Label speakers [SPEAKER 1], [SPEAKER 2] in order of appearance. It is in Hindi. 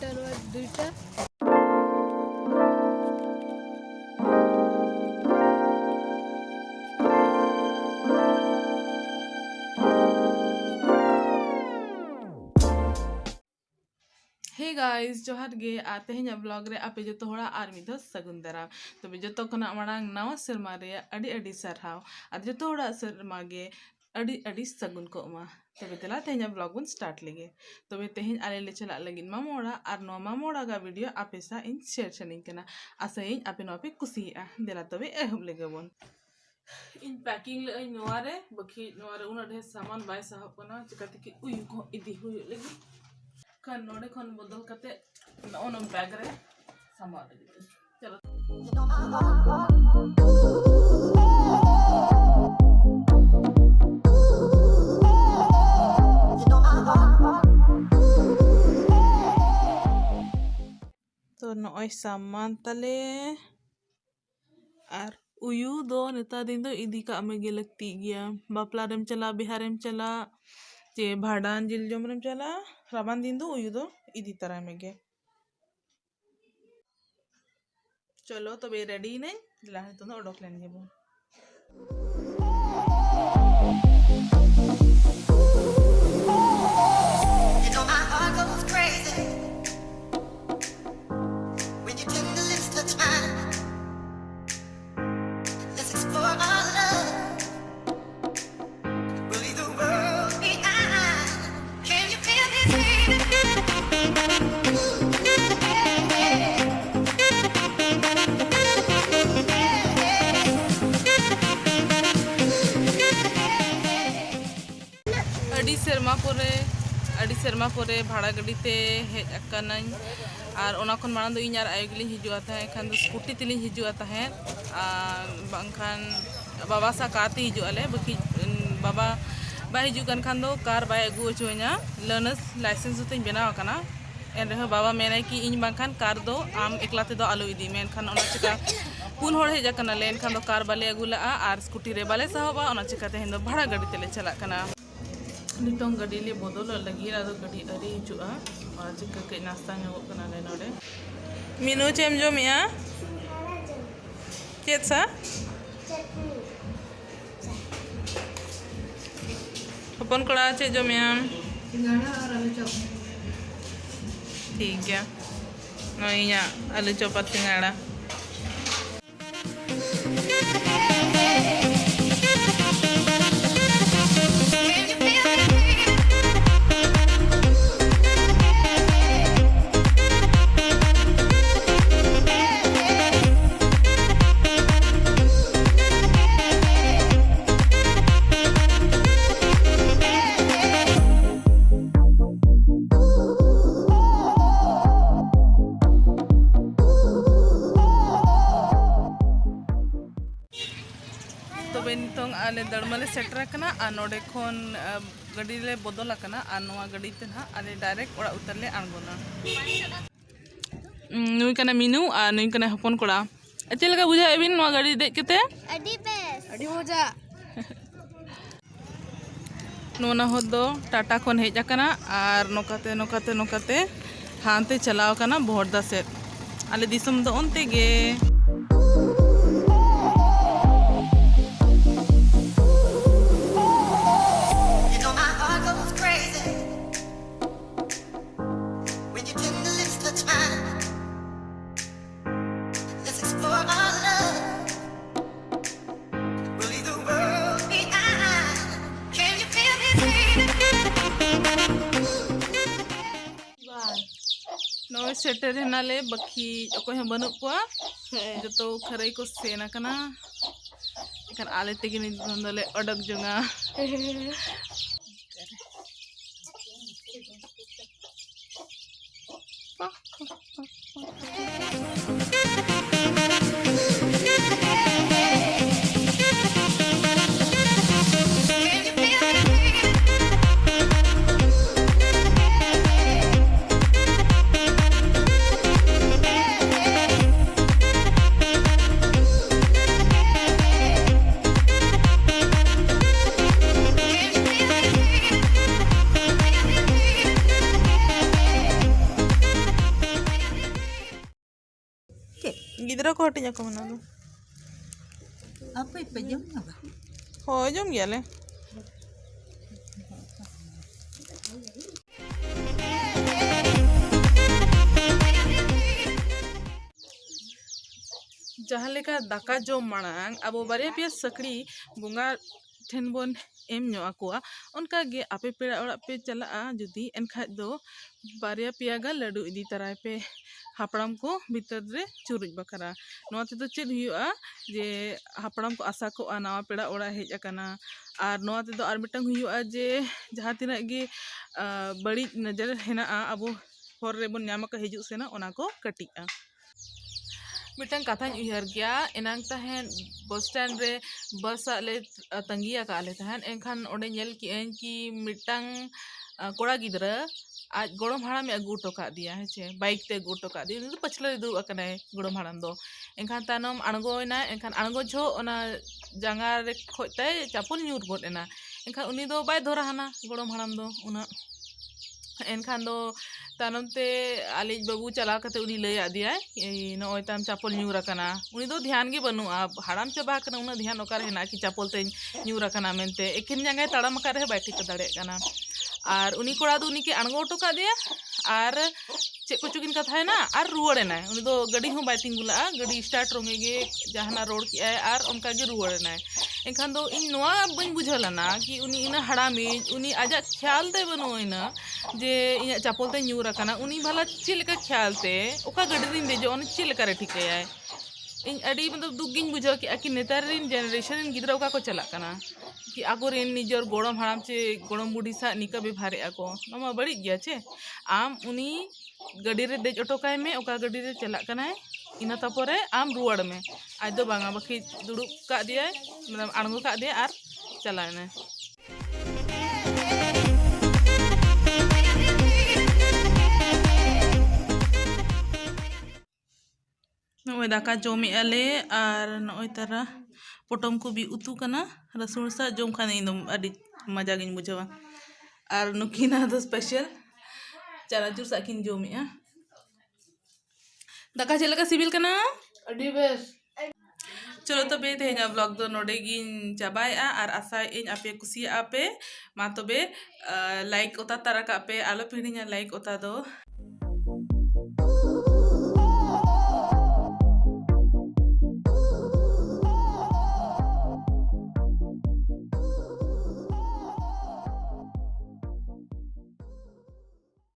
[SPEAKER 1] दुईटा हे गाइस जोहार गे आ तेहें ब्लॉग रे आपे जो होड़ा आर मिद सगुन दाराम तबे जो खना मांग नवा शर्मा रे अड़ी अड़ी सरहाव और जो होड़ा शर्मा गे अड़ी अड़ी सगुन को मा तबे तेला तेहें ब्लॉग बन स्टार्ट लेगे तबे तेहें आले ले चला लगिन मामोड़ा और नो मामोड़ा का वीडियो आपे सा इन शेयर छनिन कना आशा इन आपे नो पे कुसिया देला तबे एहब लेगे बन इन पैकिंग ले नोआरे बखी नोआरे उना ढेर सामान बाय साहब कना चिकाते कि उयु को इदी हुई लगी kan node kon bodol kate ono bag re sama lagi chalo to noy saman tale ar uyu do neta din do idi ka amege lakti gya bapla rem chala bihar rem chala जे भाड़ान जिल जम रम चला राबान दिन दो उयु दो इदी तरह में गे चलो तो बे रेडी नहीं लाने तो ना ओडोक लेंगे वो सेरमा परे भाड़ा गाड़ी ते हेज अकानाई और ओना खन मांग दो इन आयो गिलिन हिजुआ ताहे खान दो स्कूटी तिलिन हिजुआ ताहे बांखान बाबा सा कारते हिजुआले बखी बाबा बा हिजुकन खान दो कार बाय अगु अचोइना लर्नर्स लाइसेंस तो बनाव कना एन रह बाबा मेना कि इन बांखान कार दो आम एकला ते दो आलू इदी मेन खान ओना चिका पुन होड़ हेज अकाना लेन खान दो कार बाले अगुला और स्कूटी रे बाले साहबा ओना चिका ते हिंदो भाड़ा गाड़ी तेले चला कना नितों गाड़ी ले बदल लगी आदो गाड़ी अरी हिजुआ और चिका के नाश्ता ᱧᱚᱜᱚᱜ कना ले नोडे मीनू चेम जो मिया चेत सा अपन कड़ा चे जो मिया ठीक है नो इया आलू चौपा सिंगाड़ा आले दड़मले सेटर कना आ नोडे खोन गाड़ी ले बदल कना आ नोआ गाड़ी ते ना आले डायरेक्ट ओड़ा उतर ले आंगोना नुई कना मीनू आ नुई कना हपन कोड़ा चे लगा बुझा एबिन नोआ गाड़ी दे केते अडी बेस अडी मजा नोना होदो टाटा खोन हेज कना आर नोकाते नोकाते नोकाते हांते चलाव कना बोहरदा सेट आले दिसम दो ओनते गे नोय सेटर नाले बखी अकोय बनु को जो तो खरई को सेना कना एखन आले तेगिन दोले अडक जोंगा गिद्रा को हटिंग को मना दो
[SPEAKER 2] apa pejam apa
[SPEAKER 1] हो जम गया ले जहाँ लेका दाका जो मांग अब बारे पे सकड़ी बुंगा ठेन बन एम ᱧᱚᱜ उनका गे आपे पेड़ा ओड़ा पे चला जुदी एनखाज दो बारिया पिया गा लड्डू इदी तराय पे हापड़ाम को भीतर रे चुरुज बकरा नोआ तेदो चेद हुयुआ जे हापड़ाम को आशा को नवा पेड़ा ओड़ा हेज अकाना आर नोआ तेदो आर मिटंग हुयुआ जे जहाँ तिना गे बड़ी नजर हेना अबो हर रे बन ᱧᱟᱢ का हिजुग सेना ओना को कटिआ मिटन कथा उहर गया एनांग तहन बस स्टैंड रे बस ले तंगिया का ले तहन एनखान ओडे नेल की एन की मिटंग कोड़ा गिद्रा आज गोड़म हाड़ाम अगू टोका दिया है बाइक ते अगू टोका दिया उनी पछले दुड़ुब अकनाय गोड़म हाड़ाम दो एनखान तानम अणगोयना एनखान अणगो झो ओना जांगा रे खोजते चापुल ᱧᱩᱨ गोद एना एनखान उनी दो बाय धोरा हाना गोड़म हाड़ाम दो उना एनखान दो तानमते आलिज बाबू चला कते उनी लय आदिया नय ताम चापल ᱧᱩᱨ अकना उनी दो ध्यान गे बनुआ हाड़ाम चाबा कना उना ध्यान ओकार हेना कि चापल ते ᱧᱩᱨ अकना मेनते एकिन जांगाय ताड़ाम का रे बाय ठीक दाड़े कना और उनी कोड़ा दो उनी के अणगो टोका दिया और चेक को चुकिन कथा है ना और रुआड़ना उनी दो गड़ी हूँ बाय तिंगुला गड़ी स्टार्ट रोंगे गे जहाना रोड की और उनका गे रुआड़ना एनखान दो इन नोआ बन बुझलना कि उनी इना हड़ामी उनी आजा ख्याल ते बनुइना जे इना चापल ते ᱧᱩᱨ अकना उनी भला चिलका ख्याल ते ओका गड़ी रिन देजो उनी चिलका रे ठिकया इन अड़ी मतलब दुगिन बुझा कि नेतार रिन जनरेशन रिन गिद्रा ओका को चला कना कि आगो रिन निजर गोड़म हाड़ाम चे गोड़म बुढ़ी सा निका बेभारे आको नमा बड़ी गया चे आम उनी गड़ी रे देज ओटोकाय में ओका गड़ी रे चला कना इना तापरे आम रुआड़ में आज दो बांगा बाकी दुड़ुब का दिया मतलब अणगो का दिया और चलाने नोय दाका जोमे आले और नोय तारा पोटम को भी उतु कना रसुन सा जोम खाने इंदम अडी मजा गिन बुझावा और नुकिना दो स्पेशल चनाचुर सा किन जोमे दाका चलका सिविल कना अडी बेस चलो तबे तेहेना ब्लॉग दो नोडे गिन चाबाया और आशा इन आपे कुसिया आपे मा तबे लाइक ओता तारा का पे आलो पिड़िया लाइक ओता दो